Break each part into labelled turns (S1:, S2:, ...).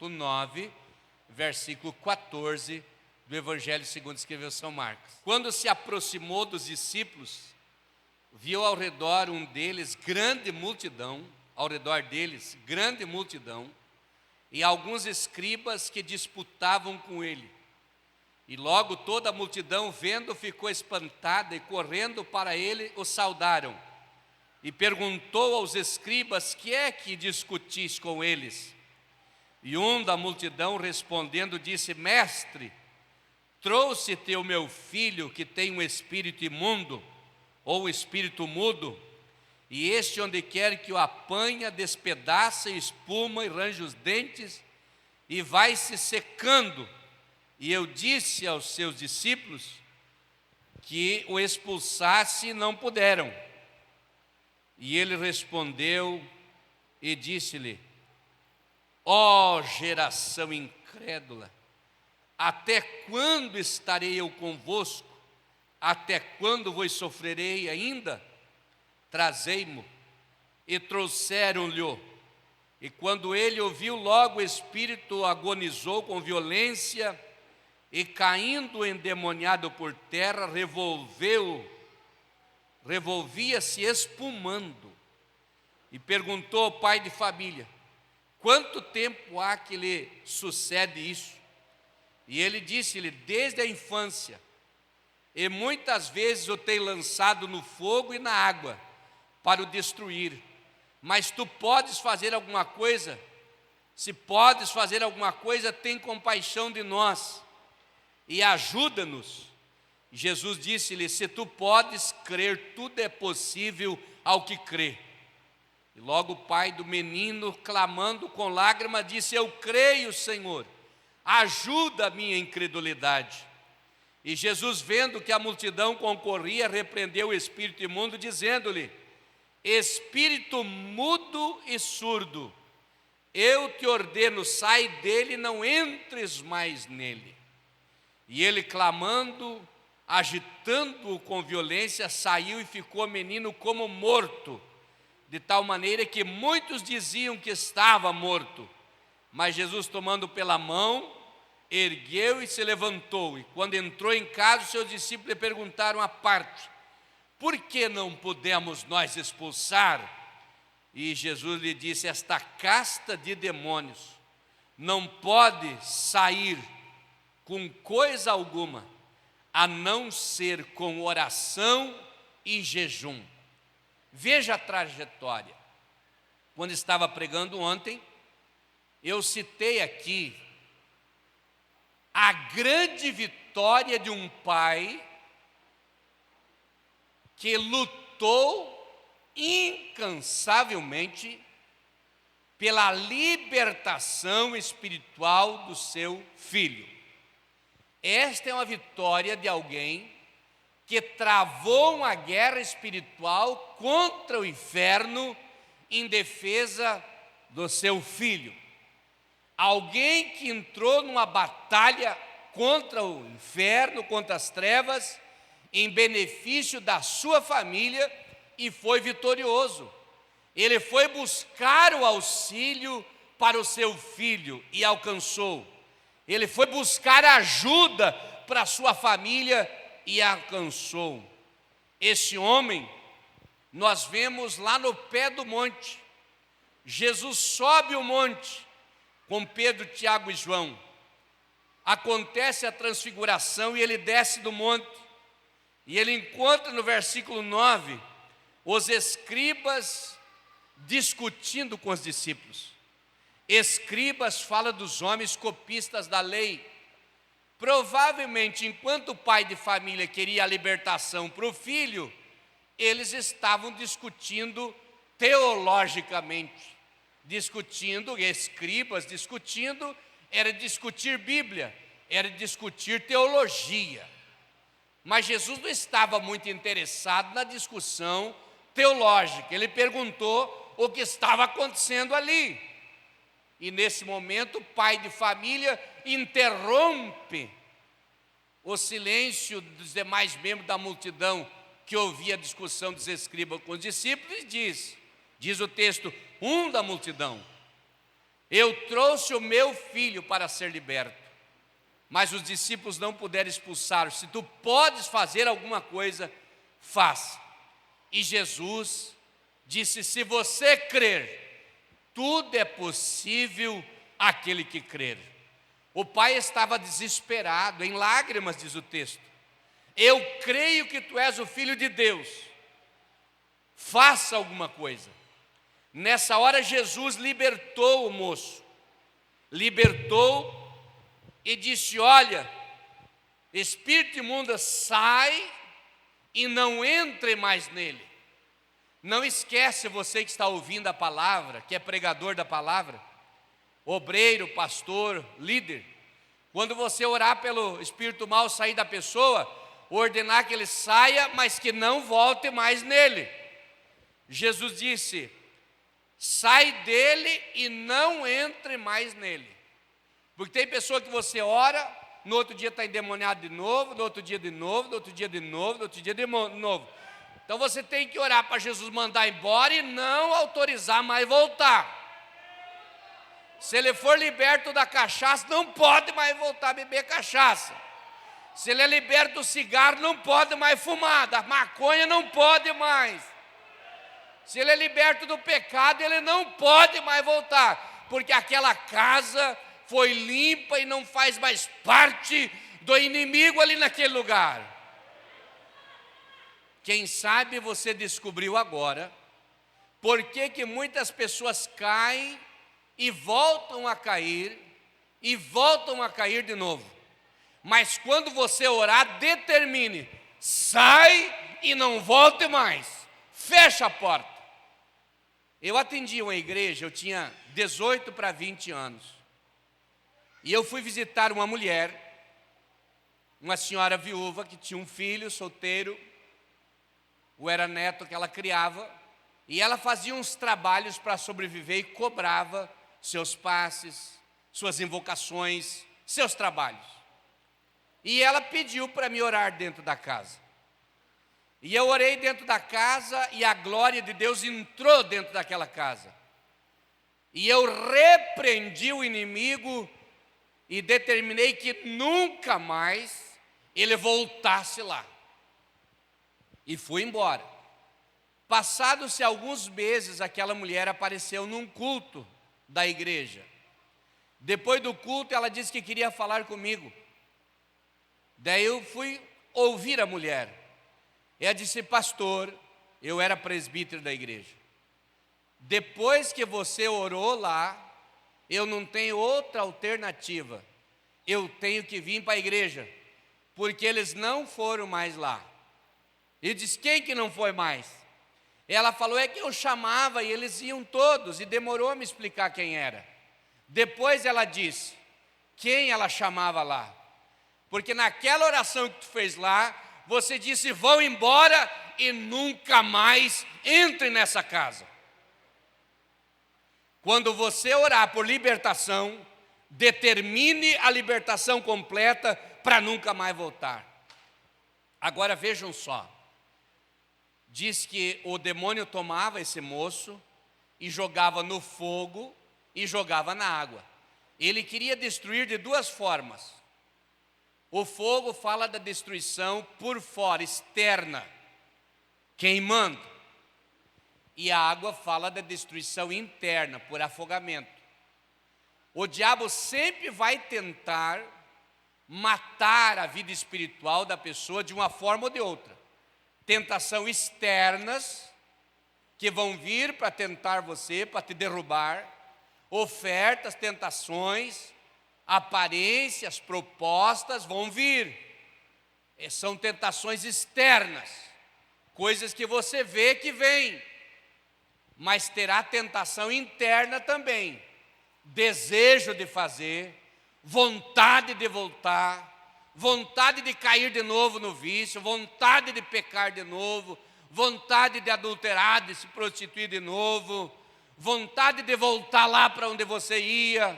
S1: capítulo 9, versículo 14 do Evangelho segundo escreveu São Marcos. Quando se aproximou dos discípulos, viu ao redor grande multidão, e alguns escribas que disputavam com ele. E logo toda a multidão, vendo, ficou espantada, e correndo para ele, o saudaram. E perguntou aos escribas: que é que discutis com eles? E um da multidão, respondendo, disse: Mestre, trouxe-te o meu filho, que tem um espírito imundo, ou espírito mudo, e este, onde quer que o apanha, despedaça, espuma e range os dentes, e vai se secando. E eu disse aos seus discípulos que o expulsasse, e não puderam. E ele respondeu e disse-lhe: ó geração incrédula, até quando estarei eu convosco? Até quando vos sofrerei ainda? Trazei-mo. E trouxeram-lhe. E quando ele ouviu, logo o espírito agonizou com violência, e caindo endemoniado por terra, revolvia-se espumando. E perguntou ao pai de família: quanto tempo há que lhe sucede isso? E ele disse-lhe: desde a infância, e muitas vezes o tenho lançado no fogo e na água, para o destruir. Mas tu podes fazer alguma coisa? Se podes fazer alguma coisa, tem compaixão de nós e ajuda-nos. Jesus disse-lhe: se tu podes crer, tudo é possível ao que crê. E logo o pai do menino, clamando com lágrimas, disse: eu creio, Senhor, ajuda a minha incredulidade. E Jesus, vendo que a multidão concorria, repreendeu o espírito imundo, dizendo-lhe: espírito mudo e surdo, eu te ordeno, sai dele, não entres mais nele. E ele, clamando, agitando-o com violência, saiu e ficou o menino como morto, de tal maneira que muitos diziam que estava morto. Mas Jesus, tomando pela mão, ergueu e se levantou. E quando entrou em casa, seus discípulos lhe perguntaram à parte: por que não pudemos nós expulsar? E Jesus lhe disse: esta casta de demônios não pode sair com coisa alguma, a não ser com oração e jejum. Veja a trajetória. Quando estava pregando ontem, eu citei aqui a grande vitória de um pai que lutou incansavelmente pela libertação espiritual do seu filho. Esta é uma vitória de alguém que travou uma guerra espiritual contra o inferno em defesa do seu filho. Alguém que entrou numa batalha contra o inferno, contra as trevas, em benefício da sua família, e foi vitorioso. Ele foi buscar o auxílio para o seu filho e alcançou. Ele foi buscar ajuda para a sua família e alcançou. Esse homem, nós vemos lá no pé do monte. Jesus sobe o monte com Pedro, Tiago e João. Acontece a transfiguração e ele desce do monte. E ele encontra no versículo 9 os escribas discutindo com os discípulos. Escribas fala dos homens copistas da lei. Provavelmente, enquanto o pai de família queria a libertação para o filho, eles estavam discutindo teologicamente. Escribas discutindo, era discutir Bíblia, era discutir teologia. Mas Jesus não estava muito interessado na discussão teológica. Ele perguntou o que estava acontecendo ali. E nesse momento o pai de família interrompe o silêncio dos demais membros da multidão que ouvia a discussão dos escribas com os discípulos e diz o texto, um da multidão: Eu trouxe o meu filho para ser liberto, mas os discípulos não puderam expulsá-lo. Se tu podes fazer alguma coisa, faça. E Jesus disse: se você crer, tudo é possível àquele que crer. O pai estava desesperado, em lágrimas, diz o texto. Eu creio que tu és o Filho de Deus, faça alguma coisa. Nessa hora Jesus libertou o moço, libertou e disse: olha, espírito imundo, sai e não entre mais nele. Não esquece, você que está ouvindo a palavra, que é pregador da palavra, obreiro, pastor, líder, quando você orar pelo espírito mau sair da pessoa, ordenar que ele saia, mas que não volte mais nele. Jesus disse: sai dele e não entre mais nele. Porque tem pessoa que você ora, no outro dia está endemoniado de novo, no outro dia de novo, no outro dia de novo, no outro dia de novo. Então você tem que orar para Jesus mandar embora e não autorizar mais voltar. Se ele for liberto da cachaça, não pode mais voltar a beber cachaça. Se ele é liberto do cigarro, não pode mais fumar. Da maconha, não pode mais. Se ele é liberto do pecado, ele não pode mais voltar, porque aquela casa foi limpa e não faz mais parte do inimigo ali naquele lugar. Quem sabe você descobriu agora por que muitas pessoas caem e voltam a cair de novo. Mas quando você orar, determine: sai e não volte mais, fecha a porta. Eu atendi uma igreja, eu tinha 18 para 20 anos, e eu fui visitar uma mulher, uma senhora viúva que tinha um filho solteiro, ou era neto que ela criava, e ela fazia uns trabalhos para sobreviver e cobrava seus passes, suas invocações, seus trabalhos. E ela pediu para me orar dentro da casa. E eu orei dentro da casa e a glória de Deus entrou dentro daquela casa. E eu repreendi o inimigo e determinei que nunca mais ele voltasse lá. E fui embora. Passados-se alguns meses, aquela mulher apareceu num culto da igreja. Depois do culto, ela disse que queria falar comigo. Daí eu fui ouvir a mulher. Ela disse: pastor, eu era presbítero da igreja. Depois que você orou lá, eu não tenho outra alternativa. Eu tenho que vir para a igreja, porque eles não foram mais lá. Eu disse: quem que não foi mais? Ela falou: é que eu chamava e eles iam todos, e demorou a me explicar quem era. Depois ela disse: quem ela chamava lá? Porque naquela oração que tu fez lá, você disse: vão embora e nunca mais entre nessa casa. Quando você orar por libertação, determine a libertação completa para nunca mais voltar. Agora vejam só. Diz que o demônio tomava esse moço e jogava no fogo e jogava na água. Ele queria destruir de duas formas. O fogo fala da destruição por fora, externa, queimando. E a água fala da destruição interna, por afogamento. O diabo sempre vai tentar matar a vida espiritual da pessoa de uma forma ou de outra. Tentação externas, que vão vir para tentar você, para te derrubar. Ofertas, tentações, aparências, propostas vão vir. São tentações externas, coisas que você vê que vêm. Mas terá tentação interna também. Desejo de fazer, vontade de voltar, vontade de cair de novo no vício, vontade de pecar de novo, vontade de adulterar, de se prostituir de novo, vontade de voltar lá para onde você ia.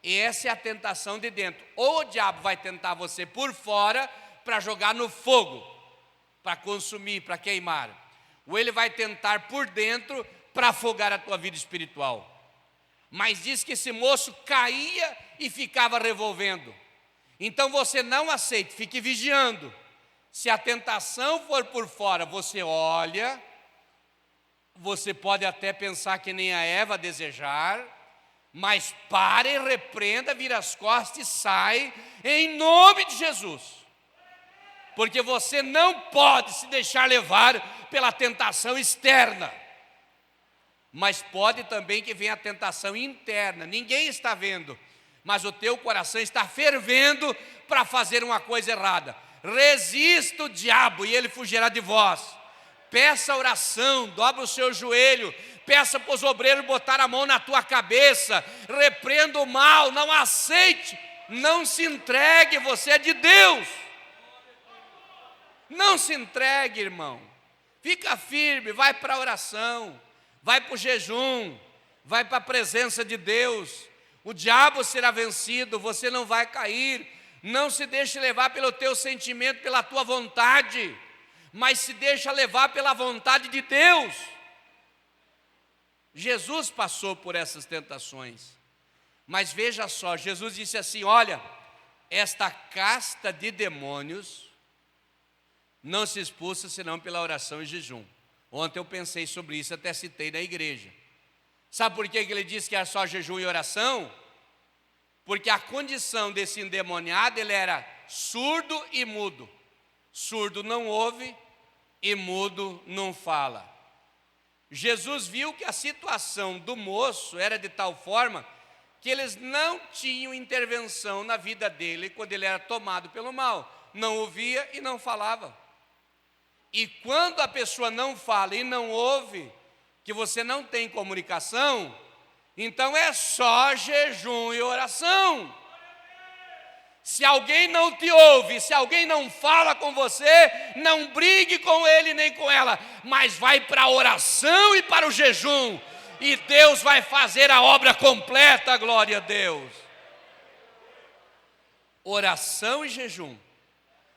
S1: E essa é a tentação de dentro. Ou o diabo vai tentar você por fora para jogar no fogo, para consumir, para queimar. Ou ele vai tentar por dentro para afogar a tua vida espiritual. Mas diz que esse moço caía e ficava revolvendo. Então você não aceite, fique vigiando. Se a tentação for por fora, você olha, você pode até pensar que nem a Eva desejar, mas pare, repreenda, vira as costas e sai, em nome de Jesus. Porque você não pode se deixar levar pela tentação externa. Mas pode também que venha a tentação interna, ninguém está vendo, mas o teu coração está fervendo para fazer uma coisa errada. Resista o diabo e ele fugirá de vós. Peça oração, dobra o seu joelho, peça para os obreiros botar a mão na tua cabeça, repreenda o mal, não aceite, não se entregue, você é de Deus. Não se entregue, irmão, fica firme, vai para a oração, vai para o jejum, vai para a presença de Deus. O diabo será vencido, você não vai cair. Não se deixe levar pelo teu sentimento, pela tua vontade, mas se deixa levar pela vontade de Deus. Jesus passou por essas tentações, mas veja só, Jesus disse assim: olha, esta casta de demônios não se expulsa senão pela oração e jejum. Ontem eu pensei sobre isso, até citei na igreja. Sabe por que ele disse que era só jejum e oração? Porque a condição desse endemoniado, ele era surdo e mudo. Surdo não ouve e mudo não fala. Jesus viu que a situação do moço era de tal forma que eles não tinham intervenção na vida dele quando ele era tomado pelo mal. Não ouvia e não falava. E quando a pessoa não fala e não ouve, que você não tem comunicação, então é só jejum e oração. Se alguém não te ouve, se alguém não fala com você, não brigue com ele nem com ela, mas vai para a oração e para o jejum, e Deus vai fazer a obra completa, glória a Deus. Oração e jejum.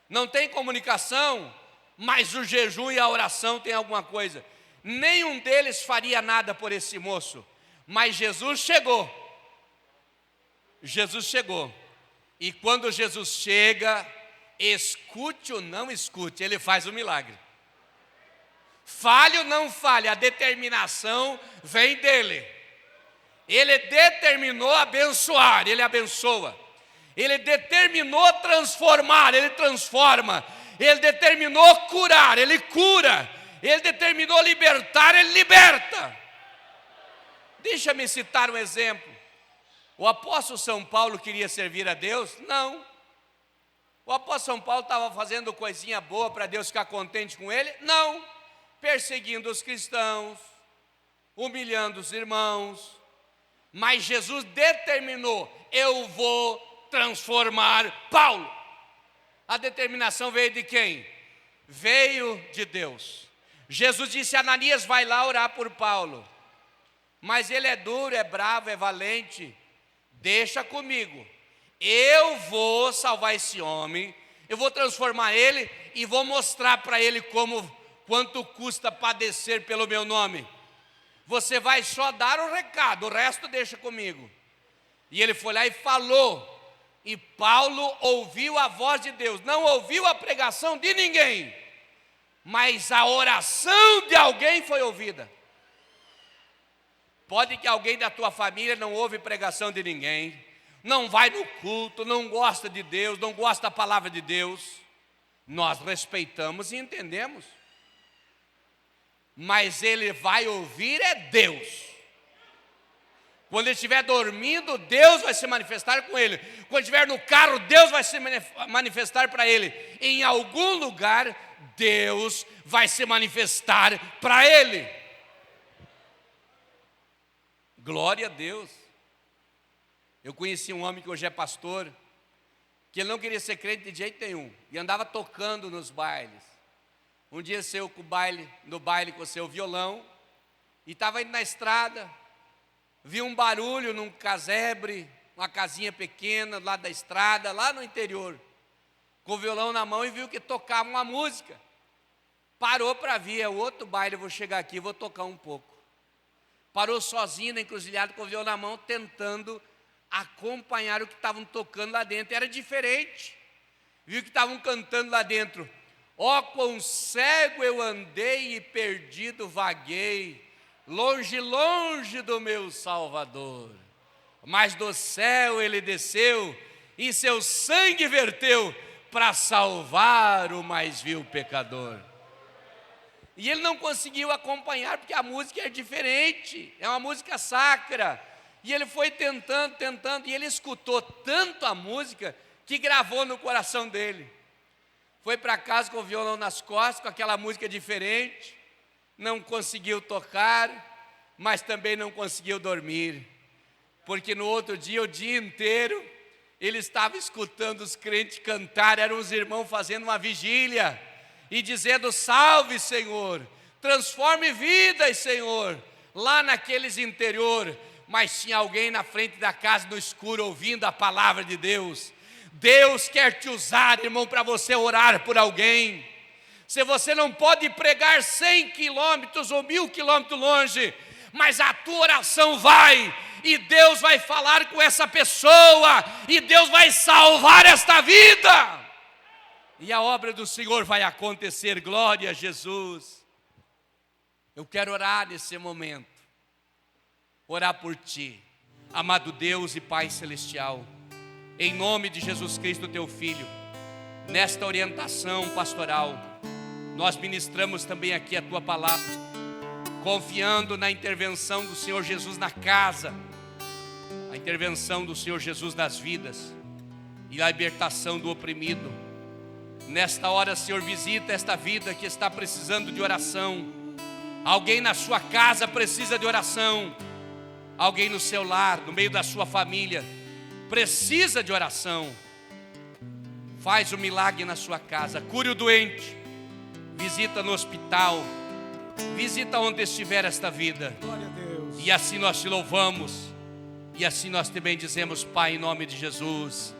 S1: Não tem comunicação, mas o jejum e a oração tem alguma coisa. Nenhum deles faria nada por esse moço, mas Jesus chegou. Jesus chegou. E quando Jesus chega, escute ou não escute, ele faz o milagre. Fale ou não fale, a determinação vem dele. Ele determinou abençoar, ele abençoa. Ele determinou transformar, ele transforma. Ele determinou curar, ele cura. Ele determinou libertar, ele liberta. Deixa-me citar um exemplo. O apóstolo São Paulo queria servir a Deus? Não. O apóstolo São Paulo estava fazendo coisinha boa para Deus ficar contente com ele? Não. Perseguindo os cristãos, humilhando os irmãos. Mas Jesus determinou: eu vou transformar Paulo. A determinação veio de quem? Veio de Deus. Jesus disse: Ananias, vai lá orar por Paulo. Mas ele é duro, é bravo, é valente. Deixa comigo. Eu vou salvar esse homem. Eu vou transformar ele e vou mostrar para ele quanto custa padecer pelo meu nome. Você vai só dar o recado, o resto deixa comigo. E ele foi lá e falou. E Paulo ouviu a voz de Deus. Não ouviu a pregação de ninguém, mas a oração de alguém foi ouvida. Pode que alguém da tua família não ouve pregação de ninguém, não vai no culto, não gosta de Deus, não gosta da palavra de Deus. Nós respeitamos e entendemos. Mas ele vai ouvir é Deus. Quando ele estiver dormindo, Deus vai se manifestar com ele. Quando estiver no carro, Deus vai se manifestar para ele. Em algum lugar, Deus vai se manifestar para ele. Glória a Deus. Eu conheci um homem que hoje é pastor, que ele não queria ser crente de jeito nenhum, e andava tocando nos bailes. Um dia saiu no baile com o seu violão, e estava indo na estrada, viu um barulho num casebre, uma casinha pequena do lado da estrada, lá no interior, com o violão na mão, e viu que tocava uma música. Parou para ver, é outro baile, eu vou chegar aqui e vou tocar um pouco. parou sozinho na encruzilhada com o violão na mão, tentando acompanhar o que estavam tocando lá dentro. Era diferente. Viu que estavam cantando lá dentro: ó, quão cego eu andei e perdido vaguei, longe, longe do meu Salvador. Mas do céu ele desceu e seu sangue verteu para salvar o mais vil pecador. E ele não conseguiu acompanhar porque a música é diferente, é uma música sacra. E ele foi tentando, e ele escutou tanto a música que gravou no coração dele. Foi para casa com o violão nas costas, com aquela música diferente, não conseguiu tocar, mas também não conseguiu dormir, porque no outro dia, o dia inteiro, ele estava escutando os crentes cantar. Eram os irmãos fazendo uma vigília e dizendo: salve, Senhor, transforme vidas, Senhor, lá naqueles interior. Mas tinha alguém na frente da casa no escuro ouvindo a palavra de Deus. Deus quer te usar, irmão, para você orar por alguém. Se você não pode pregar 100 quilômetros ou 1000 quilômetros longe, mas a tua oração vai, e Deus vai falar com essa pessoa, e Deus vai salvar esta vida, e a obra do Senhor vai acontecer. Glória a Jesus. Eu quero orar nesse momento, orar por ti, amado Deus e Pai Celestial, em nome de Jesus Cristo, teu Filho. Nesta orientação pastoral, nós ministramos também aqui a tua palavra, confiando na intervenção do Senhor Jesus na casa, a intervenção do Senhor Jesus nas vidas e a libertação do oprimido. Nesta hora, Senhor, visita esta vida que está precisando de oração. Alguém na sua casa precisa de oração, alguém no seu lar, no meio da sua família, precisa de oração. Faz o milagre na sua casa, cure o doente, visita no hospital, visita onde estiver esta vida.
S2: Glória a Deus.
S1: E assim nós te louvamos, e assim nós te bendizemos, Pai, em nome de Jesus.